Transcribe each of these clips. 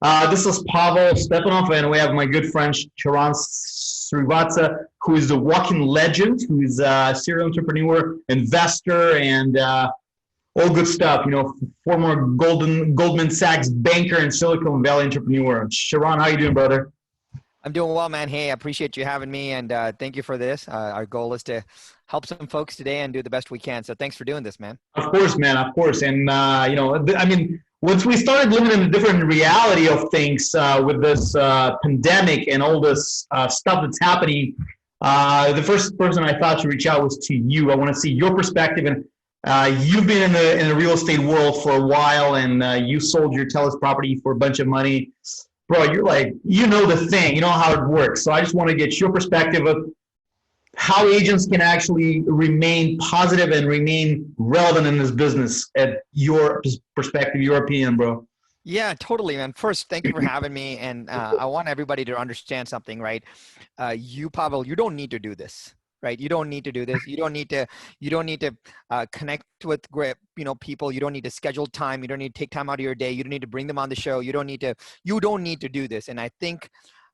This is Pavel Stepanov, and we have my good friend Sharran Srivatsaa, who is a walking legend, who is a serial entrepreneur, investor, and all good stuff. Former Goldman Sachs banker and Silicon Valley entrepreneur. Sharran, how you doing, brother? I'm doing well, man. Hey, I appreciate you having me, and thank you for this. Our goal is to help some folks today and do the best we can. So thanks for doing this, man. Of course, man. Of course. And, once we started living in a different reality of things with this pandemic and all this stuff that's happening, the first person I thought to reach out was to you. I want to see your perspective. And you've been in the real estate world for a while, and you sold your Telus property for a bunch of money. Bro, you're like, the thing, you know how it works. So I just want to get your perspective of how agents can actually remain positive and remain relevant in this business at your perspective, your opinion, bro. Yeah, totally, man. First, thank you for having me. And I want everybody to understand something, right? Pavel, you don't need to do this. Right? You don't need to do this. You don't need to connect with great, people. You don't need to schedule time. You don't need to take time out of your day. You don't need to bring them on the show. You don't need to do this. And I think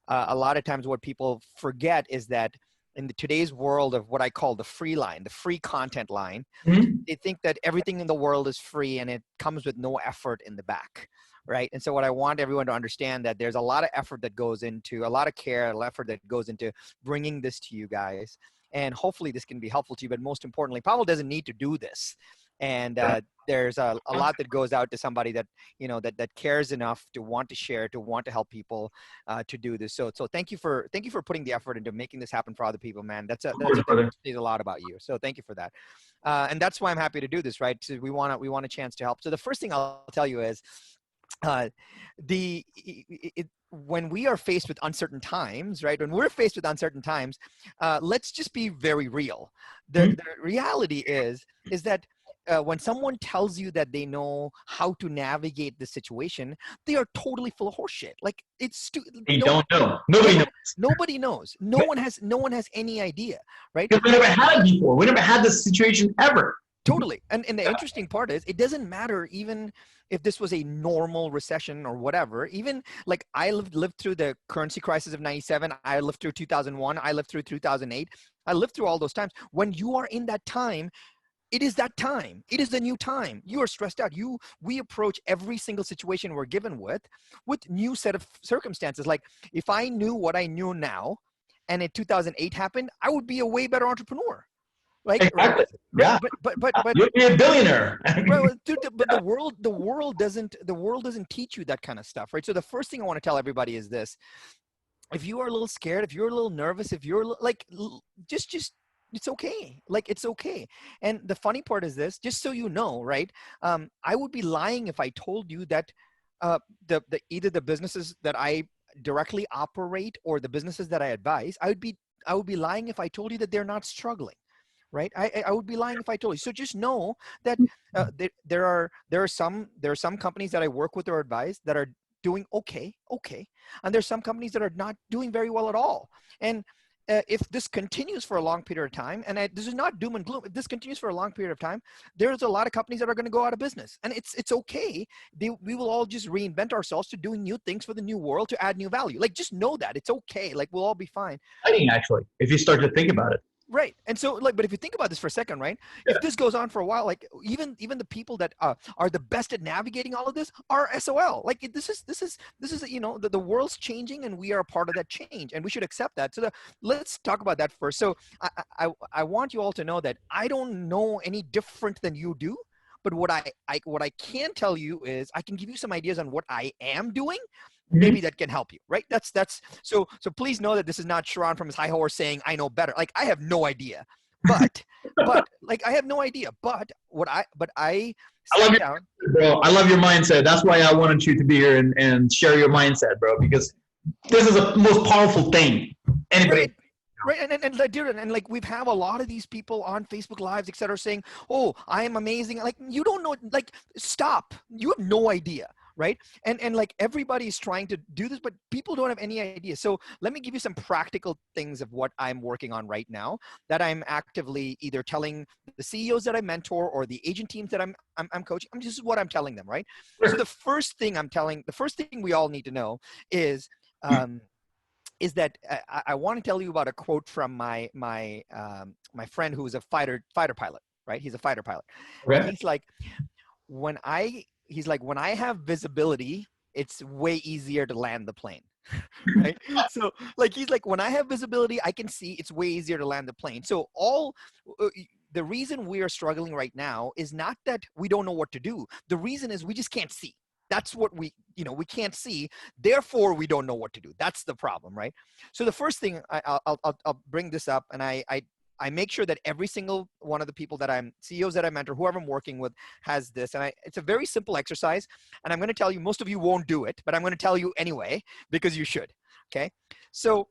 a lot of times what people forget is that in today's world of what I call the free line, the free content line, they think that everything in the world is free and it comes with no effort in the back. Right. And so what I want everyone to understand that there's a lot of effort that goes into, a lot of care, a lot of effort that goes into bringing this to you guys. And hopefully this can be helpful to you. But most importantly, Pavel doesn't need to do this. And there's a lot that goes out to somebody that, that cares enough to want to share, to want to help people to do this. So thank you for putting the effort into making this happen for other people, man. That's a lot about you. So thank you for that. And that's why I'm happy to do this, right? So we want a chance to help. So the first thing I'll tell you is, when we are faced with uncertain times, right? When we're faced with uncertain times, let's just be very real. The reality is that when someone tells you that they know how to navigate the situation, they are totally full of horseshit. Like it's they don't know. Nobody knows. Nobody knows. No one has any idea, right? Because we never had it before. We never had this situation ever. Totally. And the interesting part is it doesn't matter even if this was a normal recession or whatever. Even like I lived through the currency crisis of 97. I lived through 2001. I lived through 2008. I lived through all those times. When you are in that time, it is that time. It is the new time. You are stressed out. We approach every single situation we're given with new set of circumstances. Like if I knew what I knew now and in 2008 happened, I would be a way better entrepreneur. Like, exactly. Right? Yeah. But you'll be a billionaire. Bro, dude, but the world doesn't teach you that kind of stuff, right? So the first thing I want to tell everybody is this: if you are a little scared, if you're a little nervous, if you're like, just it's okay. Like it's okay. And the funny part is this: just so you know, right? I would be lying if I told you that either the businesses that I directly operate or the businesses that I advise, I would be lying if I told you that they're not struggling. Right? I would be lying if I told you. So just know that there are some companies that I work with or advise that are doing okay, and there's some companies that are not doing very well at all. And if this continues for a long period of time, and this is not doom and gloom, if this continues for a long period of time, there's a lot of companies that are going to go out of business, and it's okay. We will all just reinvent ourselves to doing new things for the new world to add new value. Like just know that it's okay. Like we'll all be fine. Actually, if you start to think about it. Right. And so but if you think about this for a second, right, if this goes on for a while, like even the people that are the best at navigating all of this are SOL. Like this is, the world's changing and we are a part of that change and we should accept that. So let's talk about that first. So I want you all to know that I don't know any different than you do. But what I can tell you is I can give you some ideas on what I am doing. Maybe that can help you, right? That's so please know that this is not Sharran from his high horse saying I know better. Like I have no idea, but like I have no idea. But I love your, bro. I love your mindset. That's why I wanted you to be here and share your mindset, bro. Because this is the most powerful thing. Anybody. Right. And like we've have a lot of these people on Facebook Lives, et cetera, saying, oh, I am amazing. Like you don't know, like stop. You have no idea. right? And like everybody's trying to do this, but people don't have any idea. So let me give you some practical things of what I'm working on right now that I'm actively either telling the CEOs that I mentor or the agent teams that I'm coaching. This is what I'm telling them, right? So the first thing we all need to know is that I want to tell you about a quote from my friend who is a fighter pilot, right? He's a fighter pilot. Okay. And he's like, when I have visibility, it's way easier to land the plane. Right? So like, he's like, when I have visibility, I can see it's way easier to land the plane. So the reason we are struggling right now is not that we don't know what to do. The reason is we just can't see. That's what we can't see. Therefore, we don't know what to do. That's the problem, right? So the first thing I'll bring this up, and I make sure that every single one of the people that CEOs that I mentor, whoever I'm working with, has this. And it's a very simple exercise. And I'm going to tell you, most of you won't do it, but I'm going to tell you anyway, because you should. Okay. So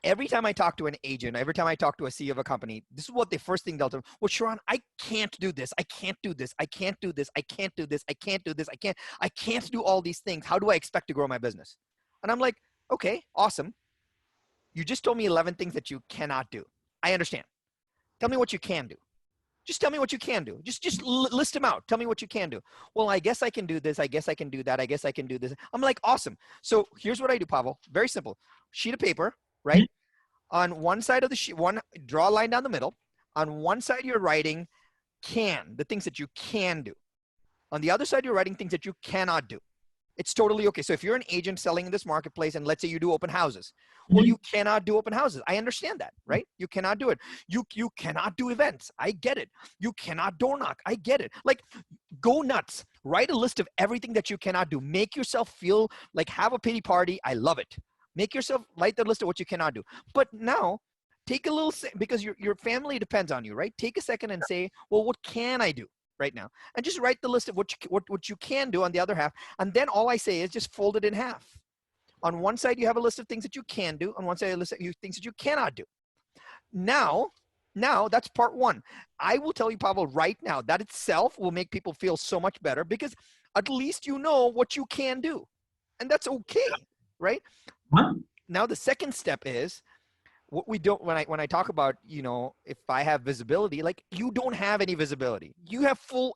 every time I talk to an agent, every time I talk to a CEO of a company, this is what the first thing they'll tell me. Well, Sharran, I can't do this. I can't do this. I can't do this. I can't do this. I can't do this. I can't do all these things. How do I expect to grow my business? And I'm like, okay, awesome. You just told me 11 things that you cannot do. I understand. Tell me what you can do. Just tell me what you can do. Just list them out. Tell me what you can do. Well, I guess I can do this. I guess I can do that. I guess I can do this. I'm like, awesome. So here's what I do, Pavel. Very simple. Sheet of paper, right? On one side of the sheet, draw a line down the middle. On one side, you're writing the things that you can do. On the other side, you're writing things that you cannot do. It's totally okay. So if you're an agent selling in this marketplace, and let's say you do open houses, well, you cannot do open houses. I understand that, right? You cannot do it. You cannot do events. I get it. You cannot door knock. I get it. Like, go nuts. Write a list of everything that you cannot do. Make yourself feel like, have a pity party. I love it. Make yourself write the list of what you cannot do. But now take a little, because your family depends on you, right? Take a second and say, well, what can I do right now? And just write the list of what you can do on the other half. And then all I say is just fold it in half. On one side, you have a list of things that you can do. On one side, a list of things that you cannot do. Now that's part one. I will tell you, Pavel, right now, that itself will make people feel so much better, because at least you know what you can do. And that's okay, right? Now, the second step is, what we don't, when I talk about, if I have visibility, like, you don't have any visibility. You're full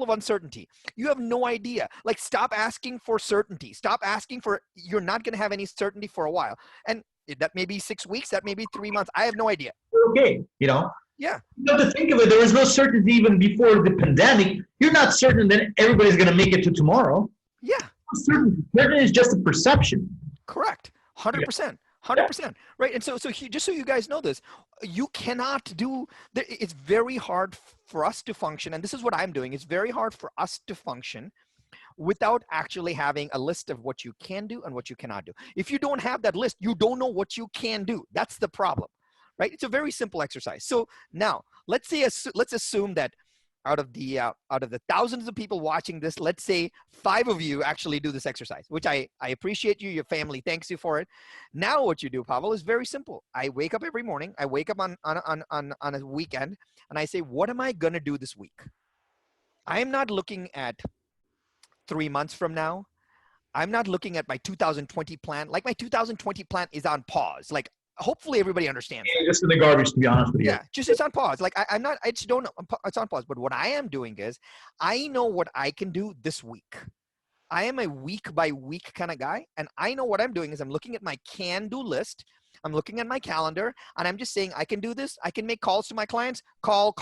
of uncertainty. You have no idea. Like, stop asking for certainty. Stop asking for, you're not going to have any certainty for a while. And that may be 6 weeks, that may be 3 months. I have no idea. Okay. Yeah. You have to think of it. There was no certainty even before the pandemic. You're not certain that everybody's going to make it to tomorrow. Yeah. Certainty is just a perception. Correct. 100%. 100%. Right. And so just so you guys know this, you cannot do, it's very hard for us to function. And this is what I'm doing. It's very hard for us to function without actually having a list of what you can do and what you cannot do. If you don't have that list, you don't know what you can do. That's the problem, right? It's a very simple exercise. So now let's assume that out of the thousands of people watching this, let's say 5 of you actually do this exercise, which I appreciate you. Your family thanks you for it. Now what you do, Pavel, is very simple. I wake up every morning. I wake up on a weekend, and I say, what am I going to do this week? I am not looking at 3 months from now. I'm not looking at my 2020 plan. Like, my 2020 plan is on pause. Like, hopefully everybody understands. Yeah, just in the garbage, to be honest with you. Yeah, just it's on pause. Like, I just don't know. It's on pause. But what I am doing is, I know what I can do this week. I am a week by week kind of guy. And I know what I'm doing is, I'm looking at my can-do list. I'm looking at my calendar, and I'm just saying, I can do this. I can make calls to my clients. Call.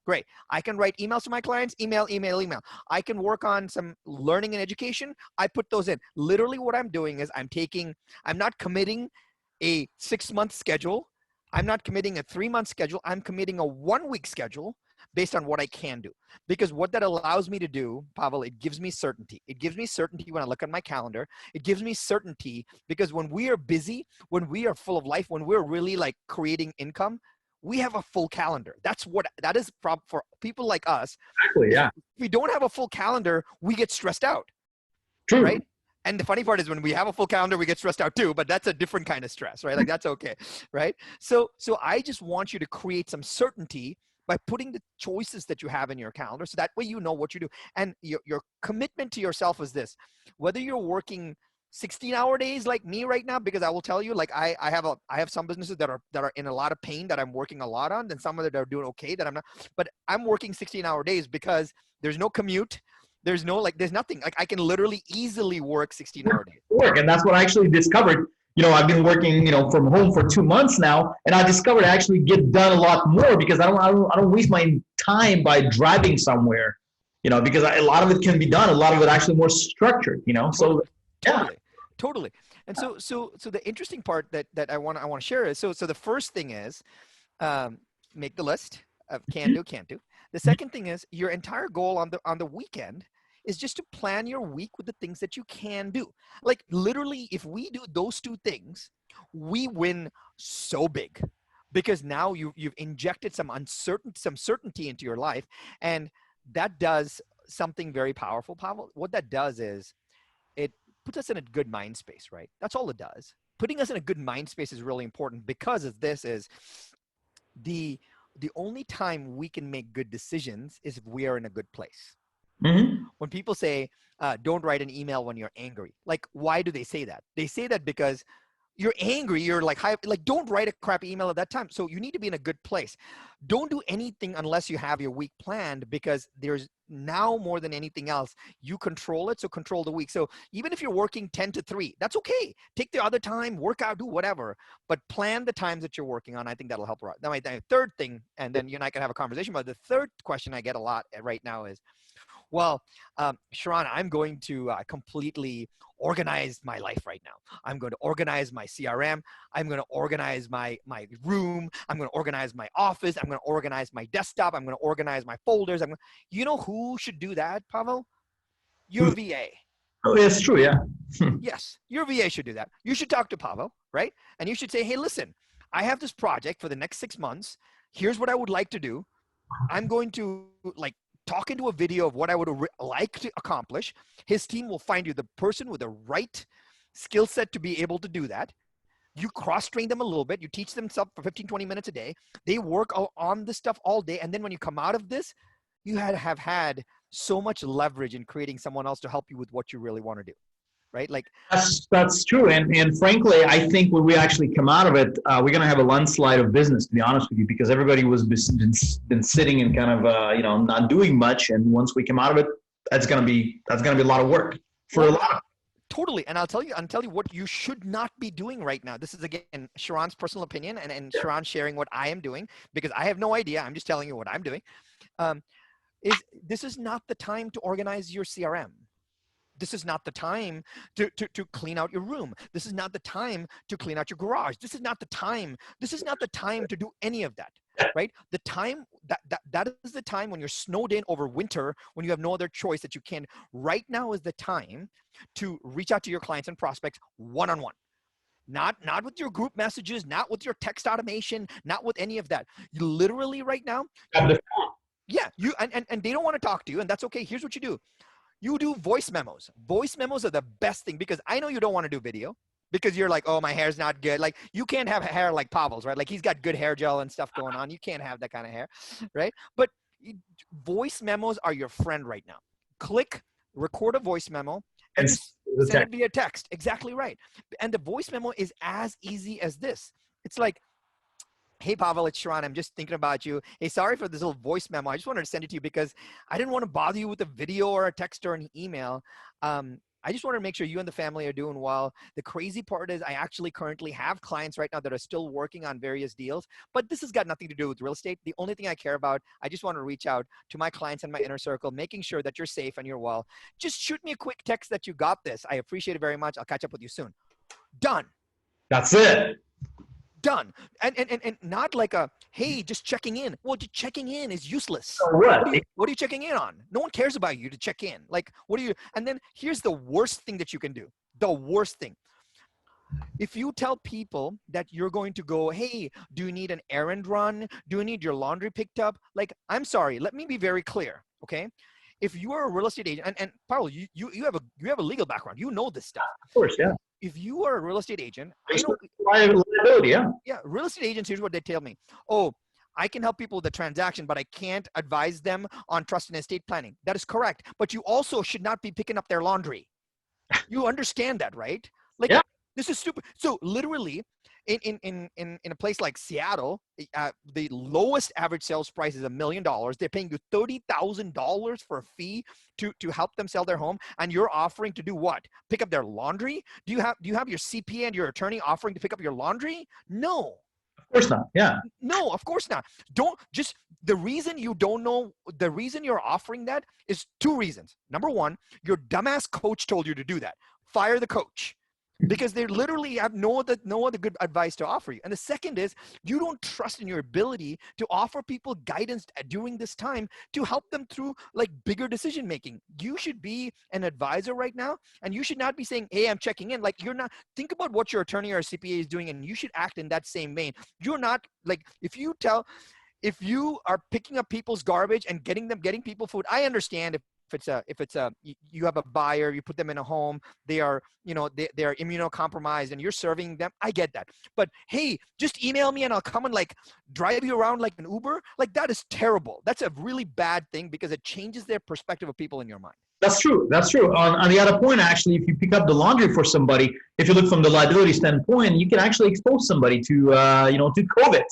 Great. I can write emails to my clients. Email. I can work on some learning and education. I put those in. Literally what I'm doing is, I'm not committing a 6-month schedule. I'm not committing a 3-month schedule. I'm committing a 1-week schedule based on what I can do. Because what that allows me to do, Pavel, it gives me certainty. It gives me certainty when I look at my calendar. It gives me certainty because when we are busy, when we are full of life, when we're really like creating income, we have a full calendar. That is for people like us. Exactly, yeah. If we don't have a full calendar, we get stressed out. True. Right? And the funny part is, when we have a full calendar, we get stressed out too, but that's a different kind of stress, right? Like, that's okay, right? So I just want you to create some certainty by putting the choices that you have in your calendar. So that way you know what you do. And your commitment to yourself is this: whether you're working 16-hour days like me right now, because I will tell you, like I have some businesses that are in a lot of pain that I'm working a lot on, and some of them are doing okay that I'm not. But I'm working 16-hour days because there's no commute. There's nothing. Like I can literally easily work 16-hour days. And that's what I actually discovered. I've been working, from home for 2 months now, and I discovered I actually get done a lot more because I don't waste my time by driving somewhere, because a lot of it can be done. A lot of it actually more structured, So yeah. Totally. And so the interesting part that I want to share is so the first thing is make the list of can do, can't do. The second thing is your entire goal on the weekend is just to plan your week with the things that you can do. Like literally, if we do those two things, we win so big, because now you've injected some certainty into your life, and that does something very powerful, Pavel. What that does is it puts us in a good mind space, right? That's all it does. Putting us in a good mind space is really important, because of this is the only time we can make good decisions is if we are in a good place. Mm-hmm. When people say, don't write an email when you're angry, like, why do they say that? They say that because you're angry, you're like, don't write a crappy email at that time. So you need to be in a good place. Don't do anything unless you have your week planned, because there's now more than anything else, you control it. So control the week. So even if you're working 10 to 3, that's okay. Take the other time, work out, do whatever, but plan the times that you're working on. I think that'll help. Now, my third thing, and then you and I can have a conversation about the third question I get a lot right now is, well, Sharran, I'm going to completely organize my life right now. I'm going to organize my CRM. I'm going to organize my room. I'm going to organize my office. I'm going to organize my desktop. I'm going to organize my folders. You know who should do that, Pavel? Your VA. Oh, it's true, yeah. Yes, your VA should do that. You should talk to Pavel, right? And you should say, hey, listen, I have this project for the next 6 months. Here's what I would like to do. I'm going to talk into a video of what I would like to accomplish. His team will find you the person with the right skill set to be able to do that. You cross-train them a little bit. You teach them stuff for 15, 20 minutes a day. They work on this stuff all day. And then when you come out of this, you have had so much leverage in creating someone else to help you with what you really want to do. Right? Like that's true. And frankly, I think when we actually come out of it, we're going to have a landslide of business, to be honest with you, because everybody was been sitting and kind of, not doing much. And once we come out of it, that's going to be a lot of work for a lot of. Totally. And I'll tell you what you should not be doing right now. This is, again, Sharran's personal opinion and Sharran sharing what I am doing, because I have no idea. I'm just telling you what I'm doing. This is not the time to organize your CRM. This is not the time to clean out your room. This is not the time to clean out your garage. This is not the time to do any of that, right? The time that is the time when you're snowed in over winter, when you have no other choice that you can. Right now is the time to reach out to your clients and prospects one-on-one. Not with your group messages, not with your text automation, not with any of that. You literally right now, yeah, and they don't want to talk to you, and that's okay. Here's what you do. You do voice memos. Voice memos are the best thing, because I know you don't want to do video, because you're like, oh, my hair's not good. Like, you can't have hair like Pavel's, right? Like, he's got good hair gel and stuff going on. You can't have that kind of hair, right? But voice memos are your friend right now. Click, record a voice memo, and just send it via text. Exactly right. And the voice memo is as easy as this. It's like, hey, Pavel, it's Sharran. I'm just thinking about you. Hey, sorry for this little voice memo. I just wanted to send it to you because I didn't want to bother you with a video or a text or an email. I just wanted to make sure you and the family are doing well. The crazy part is I actually currently have clients right now that are still working on various deals, but this has got nothing to do with real estate. The only thing I care about, I just want to reach out to my clients and my inner circle, making sure that you're safe and you're well. Just shoot me a quick text that you got this. I appreciate it very much. I'll catch up with you soon. Done. That's it. Done. And not like a, hey, just checking in. Well, just checking in is useless. So what? What are you checking in on? No one cares about you to check in. Like, what are you? And then here's the worst thing that you can do. The worst thing. If you tell people that you're going to go, hey, do you need an errand run? Do you need your laundry picked up? Like, I'm sorry. Let me be very clear. Okay. If you are a real estate agent, and Paul, you have a legal background. You know this stuff. Of course, yeah. If you are a real estate agent, liability, yeah. Yeah, real estate agents, here's what they tell me. Oh, I can help people with the transaction, but I can't advise them on trust and estate planning. That is correct. But you also should not be picking up their laundry. You understand that, right? Like, Yeah. this is stupid. So literally, in a place like Seattle, the lowest average sales price is $1 million. They're paying you $30,000 for a fee to help them sell their home, and you're offering to do what? Pick up their laundry? Do you have your CPA and your attorney offering to pick up your laundry? No. Of course not. Yeah. No, of course not. The reason you don't know, the reason you're offering that is two reasons. Number one, your dumbass coach told you to do that. Fire the coach, because they literally have no other good advice to offer you. And the second is, you don't trust in your ability to offer people guidance during this time to help them through like bigger decision making. You should be an advisor right now, and you should not be saying, hey, I'm checking in. Like, you're not. Think about what your attorney or CPA is doing, and you should act in that same vein. You're not like, if you are picking up people's garbage and getting people food, I understand if you have a buyer, you put them in a home, they are immunocompromised and you're serving them. I get that. But hey, just email me and I'll come and like drive you around like an Uber. Like, that is terrible. That's a really bad thing, because it changes their perspective of people in your mind. That's true. That's true. On the other point, actually, if you pick up the laundry for somebody, if you look from the liability standpoint, you can actually expose somebody to COVID.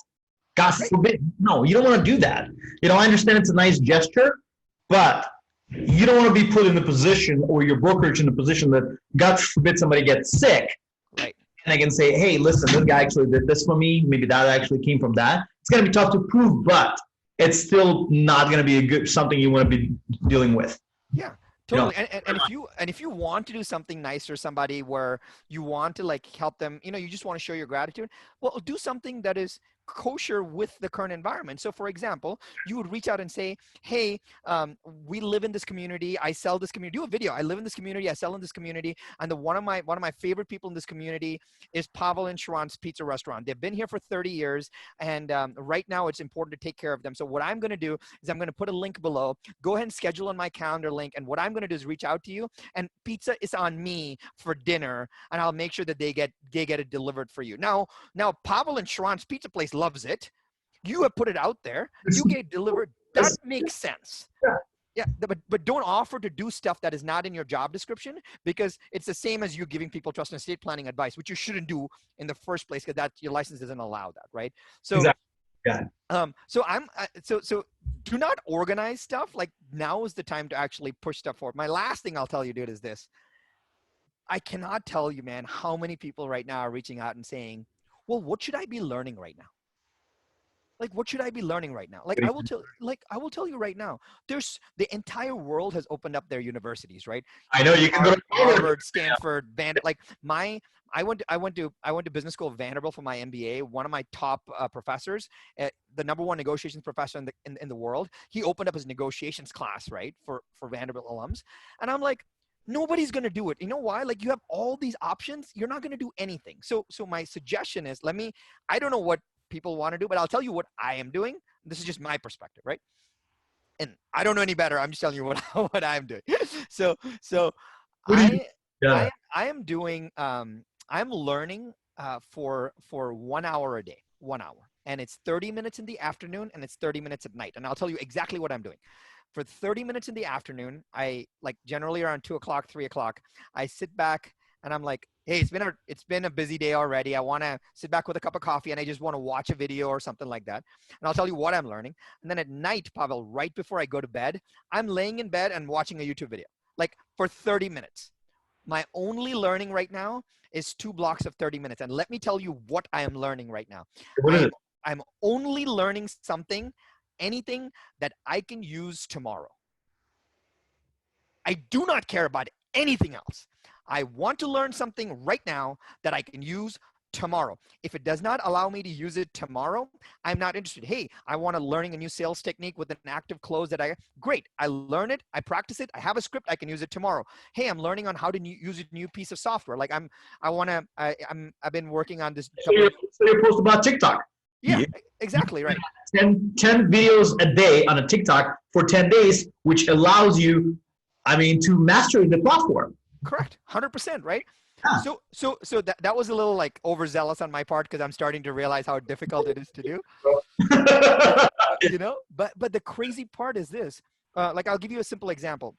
God forbid. No, you don't want to do that. I understand it's a nice gesture, but you don't want to be put in the position, or your brokerage in the position, that God forbid somebody gets sick. Right. And I can say, hey, listen, this guy actually did this for me. Maybe that actually came from that. It's going to be tough to prove, but it's still not going to be something you want to be dealing with. Yeah. Totally. And if you want to do something nice for somebody, where you want to like help them, you just want to show your gratitude, well, do something that is kosher with the current environment. So for example, you would reach out and say, hey, we live in this community, I sell this community. Do a video. I live in this community, I sell in this community, and one of my favorite people in this community is Pavel and Sharran's Pizza Restaurant. They've been here for 30 years, and right now it's important to take care of them. So what I'm going to do is I'm going to put a link below. Go ahead and schedule on my calendar link, and what I'm going to do is reach out to you, and pizza is on me for dinner, and I'll make sure that they get it delivered for you. Now Pavel and Sharran's Pizza Place loves it. You have put it out there. You get it delivered. That makes sense. Yeah, but don't offer to do stuff that is not in your job description, because it's the same as you giving people trust and estate planning advice, which you shouldn't do in the first place, because your license doesn't allow that, right? So, exactly. Yeah. So do not organize stuff. Like, now is the time to actually push stuff forward. My last thing I'll tell you, dude, is this. I cannot tell you, man, how many people right now are reaching out and saying, well, what should I be learning right now? Like, what should I be learning right now? I will tell you right now, there's the entire world has opened up their universities, right? I know you can go to Harvard, Stanford, Vanderbilt. I went to business school at Vanderbilt for my MBA. One of my top professors, the #1 negotiations professor in the world, he opened up his negotiations class, right, for Vanderbilt alums. And I'm like, nobody's going to do it. You know why? Like, you have all these options. You're not going to do anything. So my suggestion is, I don't know what people want to do, but I'll tell you what I am doing. This is just my perspective, right? And I don't know any better. I'm just telling you what I'm doing. So I am doing, I'm learning for 1 hour a day, 1 hour. And it's 30 minutes in the afternoon, and it's 30 minutes at night. And I'll tell you exactly what I'm doing. For 30 minutes in the afternoon, I generally around 2 o'clock, 3 o'clock, I sit back and I'm like, hey, it's been a busy day already. I want to sit back with a cup of coffee, and I just want to watch a video or something like that. And I'll tell you what I'm learning. And then at night, Pavel, right before I go to bed, I'm laying in bed and watching a YouTube video, like for 30 minutes. My only learning right now is 2 blocks of 30 minutes. And let me tell you what I am learning right now. I'm only learning anything that I can use tomorrow. I do not care about anything else. I want to learn something right now that I can use tomorrow. If it does not allow me to use it tomorrow, I'm not interested. Hey, I want to learning a new sales technique with an active close great. I learn it, I practice it, I have a script, I can use it tomorrow. Hey, I'm learning on how to use a new piece of software. Like I've been working on this. So you're post about TikTok. Yeah, exactly right. 10 videos a day on a TikTok for 10 days, which allows you, to master the platform. Correct. 100%, right? So that was a little like overzealous on my part because I'm starting to realize how difficult it is to do. But the crazy part is this. Like I'll give you a simple example.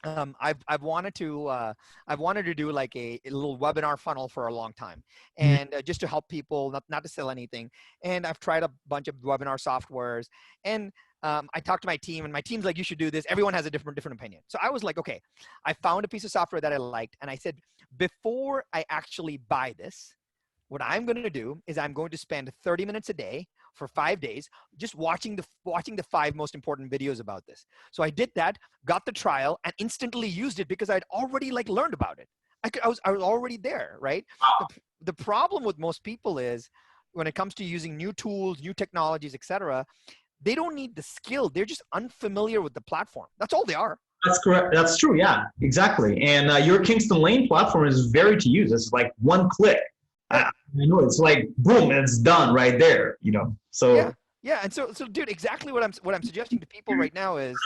I've wanted to do like a little webinar funnel for a long time, and just to help people, not to sell anything. And I've tried a bunch of webinar softwares, and I talked to my team, and my team's like, you should do this. Everyone has a different opinion. So I was like, okay, I found a piece of software that I liked, and I said, before I actually buy this, what I'm going to do is I'm going to spend 30 minutes a day for 5 days just watching the 5 most important videos about this. So I did that, got the trial, and instantly used it because I'd already like learned about it. I was already there, right? Wow. The problem with most people is when it comes to using new tools, new technologies, etc., they don't need the skill. They're just unfamiliar with the platform. That's all they are. That's correct. That's true. Yeah, exactly. And your Kingston Lane platform is very to use. It's like one click. I know it's like boom, and it's done right there. So yeah. And so dude, exactly what I'm suggesting to people right now is,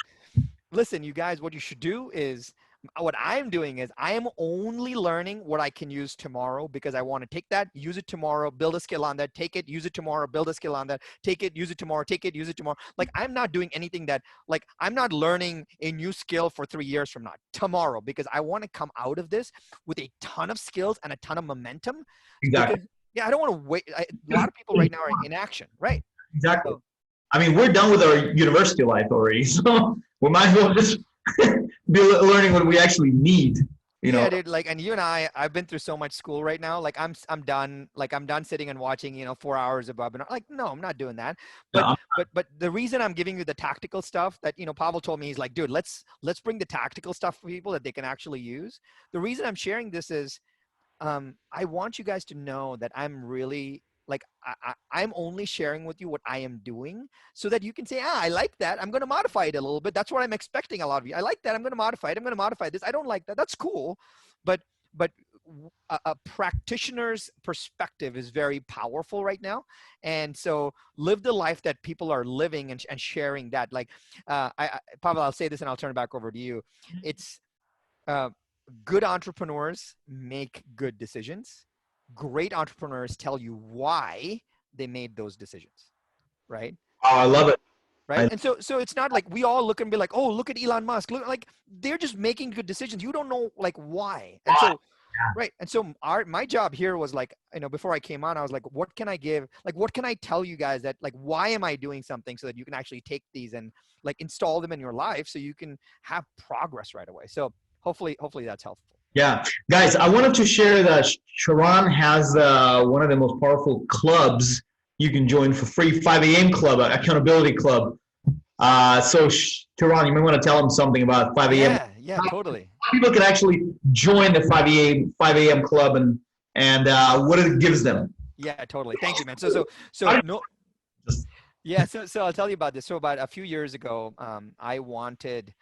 listen, you guys, what you should do is, what I'm doing is I am only learning what I can use tomorrow because I want to take that, use it tomorrow, build a skill on that, take it, use it tomorrow, build a skill on that, take it, use it tomorrow, take it, use it tomorrow. Like I'm not doing anything that, like I'm not learning a new skill for 3 years from now, tomorrow, because I want to come out of this with a ton of skills and a ton of momentum. exactly. Because, yeah, I don't want to wait. A lot of people right now are in inaction, right? Exactly. So, I mean, we're done with our university life already, so we might as well just be learning what we actually need. Yeah, dude. Like, and you and I've been through so much school right now. Like, I'm done. Like, I'm done sitting and watching, 4 hours of webinar. Like, no, I'm not doing that. But, Yeah. but the reason I'm giving you the tactical stuff that, Pavel told me, he's like, dude, let's bring the tactical stuff for people that they can actually use. The reason I'm sharing this is, I want you guys to know that I'm really like, I'm only sharing with you what I am doing so that you can say, I like that. I'm going to modify it a little bit. That's what I'm expecting a lot of you. I like that. I'm going to modify it. I'm going to modify this. I don't like that. That's cool. But a practitioner's perspective is very powerful right now. And so live the life that people are living and sharing that. Like, Pavel, I'll say this and I'll turn it back over to you. It's, good entrepreneurs make good decisions. Great entrepreneurs tell you why they made those decisions, right? Oh, I love it. Right. And so it's not like we all look and be like, oh, look at Elon Musk. Look, like they're just making good decisions. You don't know like why. And so, right. And so my job here was like, before I came on, I was like, what can I give? Like, what can I tell you guys that like, why am I doing something so that you can actually take these and like install them in your life so you can have progress right away. So hopefully that's helpful. Yeah, guys, I wanted to share that Sharran has one of the most powerful clubs you can join for free, 5 a.m. club, accountability club. So Sharran, you may want to tell them something about 5 a.m. Yeah, totally. People can actually join the 5 a.m. club and what it gives them. Yeah, totally. Thank you, man. So no. Yeah, so I'll tell you about this. So about a few years ago, I wanted.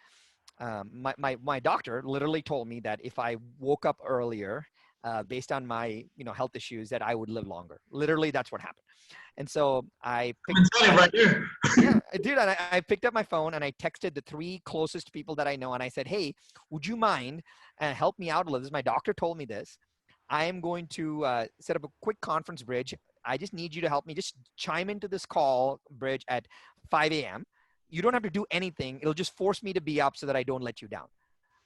My doctor literally told me that if I woke up earlier, based on my health issues, that I would live longer. Literally, that's what happened. And so I picked right here. Yeah, dude. And I picked up my phone and I texted the 3 closest people that I know, and I said, "Hey, would you mind help me out a little? This my doctor told me this. I am going to set up a quick conference bridge. I just need you to help me. Just chime into this call bridge at 5 a.m. You don't have to do anything. It'll just force me to be up so that I don't let you down."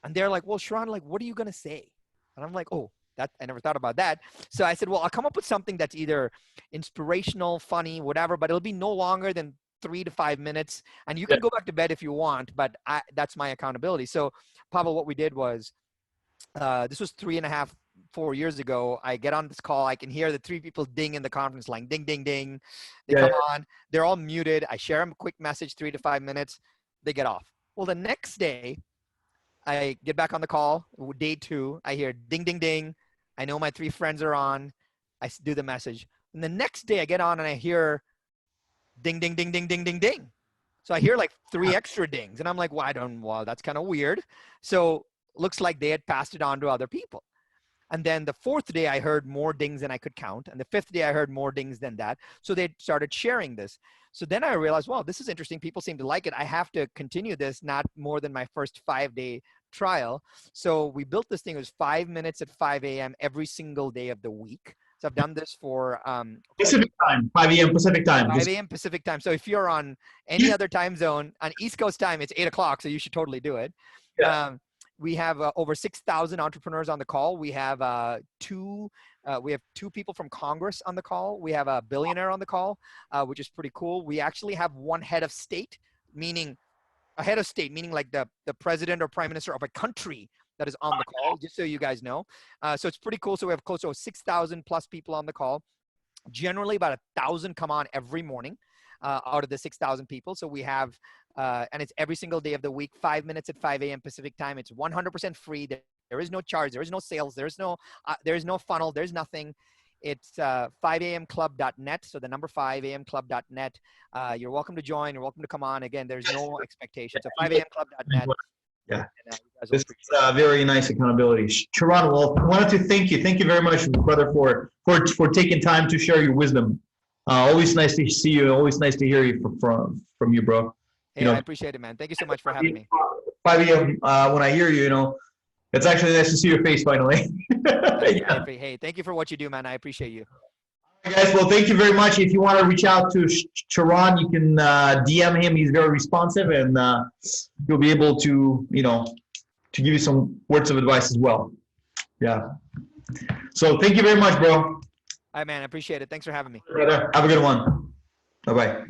And they're like, well, Sharran, like, what are you going to say? And I'm like, oh, that I never thought about that. So I said, well, I'll come up with something that's either inspirational, funny, whatever, but it'll be no longer than 3 to 5 minutes. And you can go back to bed if you want, but that's my accountability. So Pavel, what we did was, this was 3.5, 4 years ago. I get on this call. I can hear the 3 people ding in the conference line, ding, ding, ding. They come on. They're all muted. I share them a quick message, 3 to 5 minutes. They get off. Well, the next day, I get back on the call. Day 2, I hear ding, ding, ding. I know my 3 friends are on. I do the message. And the next day, I get on and I hear ding, ding, ding, ding, ding, ding, ding. So I hear like 3 extra dings. And I'm like, well, that's kind of weird. So looks like they had passed it on to other people. And then the fourth day, I heard more dings than I could count. And the fifth day, I heard more dings than that. So they started sharing this. So then I realized, wow, this is interesting. People seem to like it. I have to continue this, not more than my first 5-day trial. So we built this thing. It was 5 minutes at 5 a.m. every single day of the week. So I've done this for Pacific time, 5 a.m. Pacific time. 5 a.m. Pacific time. So if you're on any other time zone, on East Coast time, it's 8 o'clock. So you should totally do it. Yeah. We have over 6,000 entrepreneurs on the call. We have two people from Congress on the call. We have a billionaire on the call, which is pretty cool. We actually have one head of state, meaning a head of state, meaning like the president or prime minister of a country that is on the call, just so you guys know. So it's pretty cool. So we have close to 6,000 plus people on the call. Generally about 1,000 come on every morning out of the 6,000 people. So we have, and it's every single day of the week, 5 minutes at 5 a.m. Pacific time. It's 100% free. There is no charge. There is no sales. There is no funnel. There's nothing. It's 5amclub.net. So the number 5amclub.net. You're welcome to join. You're welcome to come on. Again, there's no expectation. So 5amclub.net. Yeah. And, this is very nice accountability. Sharran, well, I wanted to thank you. Thank you very much, brother, for taking time to share your wisdom. Always nice to see you. Always nice to hear you from you, bro. Hey, I appreciate it, man. Thank you so much for having me. 5 a.m. When I hear you, it's actually nice to see your face finally. Yeah. Hey, thank you for what you do, man. I appreciate you. All right, guys, well, thank you very much. If you want to reach out to Sharran, you can DM him. He's very responsive, and he'll be able to, to give you some words of advice as well. Yeah. So thank you very much, bro. All right, man. I appreciate it. Thanks for having me. Brother, have a good one. Bye-bye.